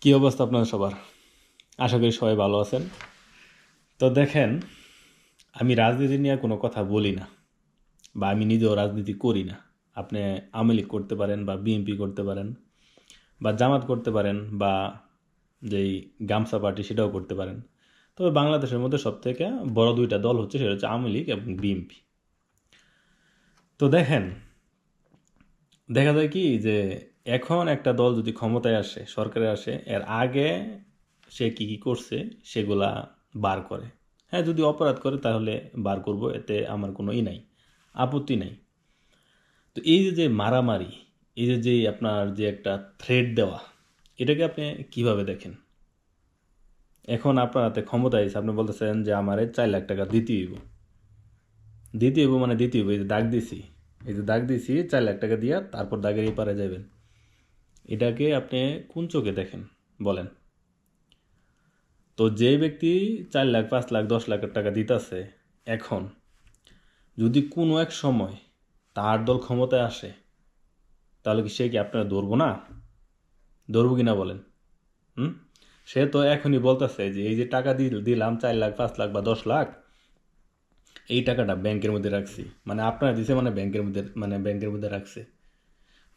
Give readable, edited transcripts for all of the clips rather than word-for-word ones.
কি অবস্থা আপনাদের সবার? আশা করি সবাই ভালো আছেন। তো দেখেন, আমি রাজনীতি নিয়ে কোনো কথা বলি না, বা আমি নিজেও রাজনীতি করি না। আপনি আওয়ামী লীগ করতে পারেন, বা বিএনপি করতে পারেন, বা জামাত করতে পারেন, বা যেই গামছা পার্টি সেটাও করতে পারেন। তবে বাংলাদেশের মধ্যে সবথেকে বড় দুইটা দল হচ্ছে, সেটা হচ্ছে আওয়ামী লীগ এবং বিএনপি। তো দেখেন, দেখা যায় কি যে এখন একটা দল যদি ক্ষমতায় আসে, সরকারে আসে, এর আগে সে কি কি করছে সেগুলা বার করে। হ্যাঁ, যদি অপরাধ করে তাহলে বার করব, এতে আমার কোনো নাই, আপত্তি নাই। তো এই যে যে মারামারি, এই যে যে আপনার যে একটা থ্রেড দেওয়া, এটাকে আপনি কিভাবে দেখেন? এখন আপনার হাতে ক্ষমতা আছে, আপনি বলতেছেন যে আমারে 4 লাখ টাকা দিতে হইব। দিতে হইব মানে দিতে হইব, এই যে দাগ দিছি, এই যে দাগ দিছি, 4 লাখ টাকা দিয়া তারপর দাগের এই পারে যাবেন। এটাকে আপনি কোন চোখে দেখেন বলেন? তো যে ব্যক্তি 4 লাখ, 5 লাখ, 10 লাখ টাকা দিতেছে, এখন যদি কোনো এক সময় তার দল ক্ষমতায় আসে, তাহলে কি সে কি আপনারা ধরবো না? ধরবো কিনা বলেন? হুম? সে তো এখনই বলতেছে যে এই যে টাকা দিলাম 4 লাখ, 5 লাখ বা 10 লাখ, এই টাকাটা ব্যাংকের মধ্যে রাখছি, মানে আপনারা দিছে, মানে ব্যাংকের মধ্যে রাখছে।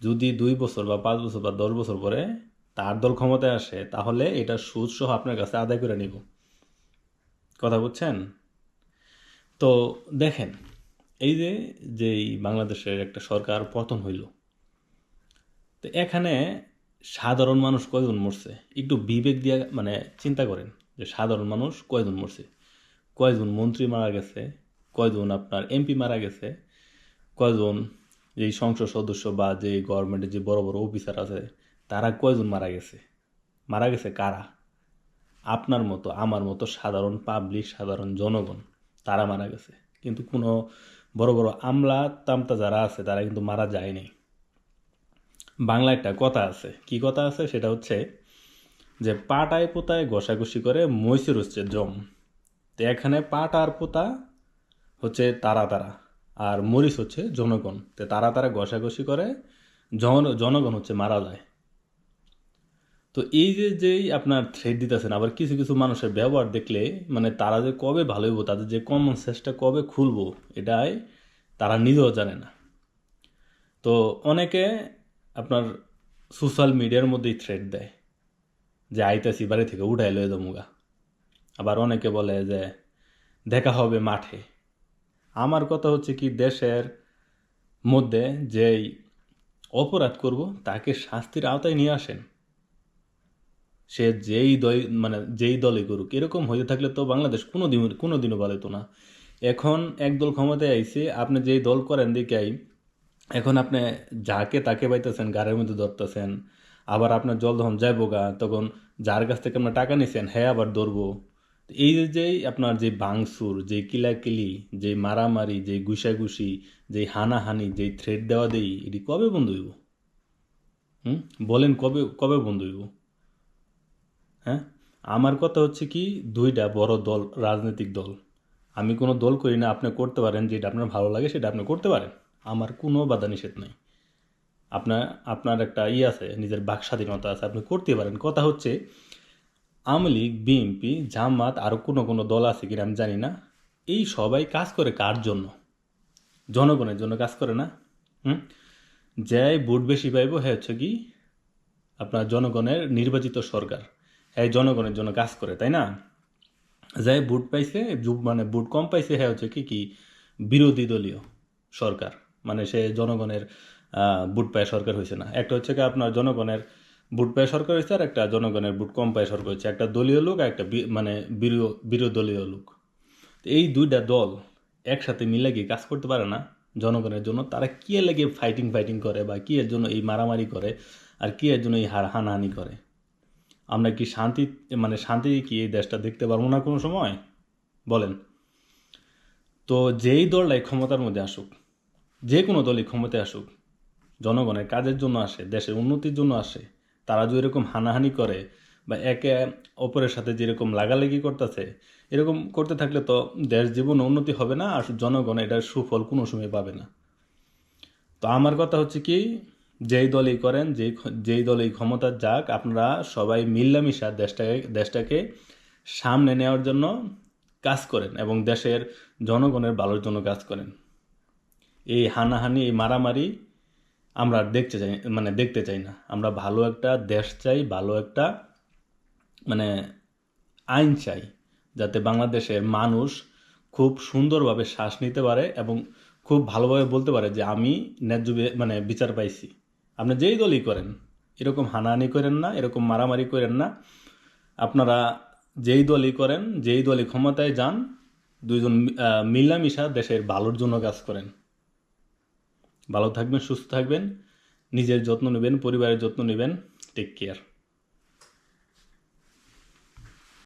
যদি 2 বছর বা 5 বছর বা 10 বছর পরে তার দল ক্ষমতায় আসে, তাহলে এটা সুদ সহ আপনার কাছে আদায় করে নিব। কথা বুঝছেন? তো দেখেন, এই যে যেই বাংলাদেশের একটা সরকার পতন হইল, তো এখানে সাধারণ মানুষ কয়জন মরছে একটু বিবেক দিয়ে মানে চিন্তা করেন, যে সাধারণ মানুষ কয়জন মরছে, কয়জন মন্ত্রী মারা গেছে, কয়জন আপনার এমপি মারা গেছে, কয়জন যেই সংসদ সদস্য বা যে গভর্নমেন্টের যে বড় বড় অফিসার আছে, তারা কয়জন মারা গেছে? মারা গেছে কারা? আপনার মতো আমার মতো সাধারণ পাবলিক, সাধারণ জনগণ, তারা মারা গেছে। কিন্তু কোনো বড় বড় আমলা তামতা যারা আছে তারা কিন্তু মারা যায়নি। বাংলায় একটা কথা আছে, কি কথা আছে সেটা হচ্ছে যে পাটায় পোতায় ঘষাঘষি করে মৈশুর হচ্ছে জম। তো এখানে পাট আর পোতা হচ্ছে তারা তারা, আর মরিচ হচ্ছে জনগণ। তো তারা তারা ঘষাঘষি করে, জনগণ হচ্ছে মারা যায়। তো এই যে যেই আপনার থ্রেড দিতেছেন, আবার কিছু কিছু মানুষের ব্যবহার দেখলে মানে তারা যে কবে ভালো হইব, তাদের যে কমন সেন্সটা কবে খুলবো, এটাই তারা নিজেও জানে না। তো অনেকে আপনার সোশ্যাল মিডিয়ার মধ্যেই থ্রেড দেয় যে আইতাছি বাড়ি থেকে উঠাই লয়ে যামুগা। আবার অনেকে বলে যে দেখা হবে মাঠে। আমার কথা হচ্ছে কি, দেশের মধ্যে যেই অপরাধ করব তাকে শাস্তির আওতায় নিয়ে আসেন। সে যেই দলই করুক, এরকম হয়ে থাকলে তো বাংলাদেশ কোনোদিনও ভালো হতো না। এখন একদল ক্ষমতায় আইছে, আপনি যেই দল করেন দিকেই, এখন আপনি যাকে তাকে পাইতেছেন গাড়ির মধ্যে ধরতেছেন। আবার আপনার জল যখন যাইবো গা, তখন যার কাছ থেকে আপনার টাকা নিছেন হ্যাঁ আবার ধরবো। এই যেই আপনার যে বাংসুর, যে কিলাকিলি, যে মারামারি, যে ঘুষাঘুষি, যে হানাহানি, যে থ্রেড দেওয়া দেই, এটি কবে বন্ধ হইব? হুম? বলেন, কবে কবে বন্ধ হইব? হ্যাঁ, আমার কথা হচ্ছে কি, দুইটা বড় দল, রাজনৈতিক দল, আমি কোনো দল করি না। আপনি করতে পারেন, যেটা আপনার ভালো লাগে সেটা আপনি করতে পারেন, আমার কোনো বাধা নিষেধ নাই। আপনার আপনার একটা আছে, নিজের বাক স্বাধীনতা আছে, আপনি করতে পারেন। কথা হচ্ছে আওয়ামী লীগ, বিএনপি, জামাত, আরও কোনো কোনো দল আছে কিনা আমি জানি না, এই সবাই কাজ করে কার জন্য? জনগণের জন্য কাজ করে না? হুম? যে ভোট বেশি পাইব হ্যাঁ হচ্ছে কি আপনার জনগণের নির্বাচিত সরকার, হ্যাঁ জনগণের জন্য কাজ করে, তাই না? যাই ভোট পাইছে, মানে ভোট কম পাইছে, হ্যাঁ হচ্ছে কি কি বিরোধী দলীয় সরকার, মানে সে জনগণের ভোট পায় সরকার হয়েছে না। একটা হচ্ছে কি আপনার জনগণের ভোট পায় সরকার হয়েছে, আর একটা জনগণের ভোট কম পায় সরকার হয়েছে। একটা দলীয় লোক আর একটা মানে বিরোধী দলীয় লোক। তো এই দুইটা দল একসাথে মিলে গিয়ে কাজ করতে পারে না জনগণের জন্য। তারা কি এর লাগে ফাইটিং ফাইটিং করে, বা কি এর জন্য এই মারামারি করে, আর কি এর জন্য এই হানাহানি করে? আমরা কি শান্তি, মানে শান্তি কি এই দেশটা দেখতে পারবো না কোনো সময়? বলেন। তো যেই দলটাই ক্ষমতার মধ্যে আসুক, যে কোনো দলই ক্ষমতায় আসুক, জনগণের কাজের জন্য আসে, দেশের উন্নতির জন্য আসে, তারা যদি এরকম হানাহানি করে বা একে অপরের সাথে যেরকম লাগালাগি করতেছে, এরকম করতে থাকলে তো দেশ জীবন উন্নতি হবে না, আর জনগণ এটার সুফল কোনো সময় পাবে না। তো আমার কথা হচ্ছে কি, যেই দলই করেন, যেই দলই ক্ষমতা যাক, আপনারা সবাই মিল্লামিশা দেশটাকে সামনে নেওয়ার জন্য কাজ করেন এবং দেশের জনগণের ভালোর জন্য কাজ করেন। এই হানাহানি, এই মারামারি আমরা আর দেখতে চাই না। আমরা ভালো একটা দেশ চাই, ভালো একটা মানে আইন চাই, যাতে বাংলাদেশের মানুষ খুব সুন্দরভাবে শ্বাস নিতে পারে এবং খুব ভালোভাবে বলতে পারে যে আমি বিচার পাইছি। আপনি যেই দলই করেন, এরকম হানাহানি করেন না, এরকম মারামারি করেন না। আপনারা যেই দলই করেন, যেই দলই ক্ষমতায় যান, দুইজন মিলামিশা দেশের ভালোর জন্য কাজ করেন। ভালো থাকবেন, সুস্থ থাকবেন, নিজের যত্ন নেবেন, পরিবারের যত্ন নেবেন। Take care.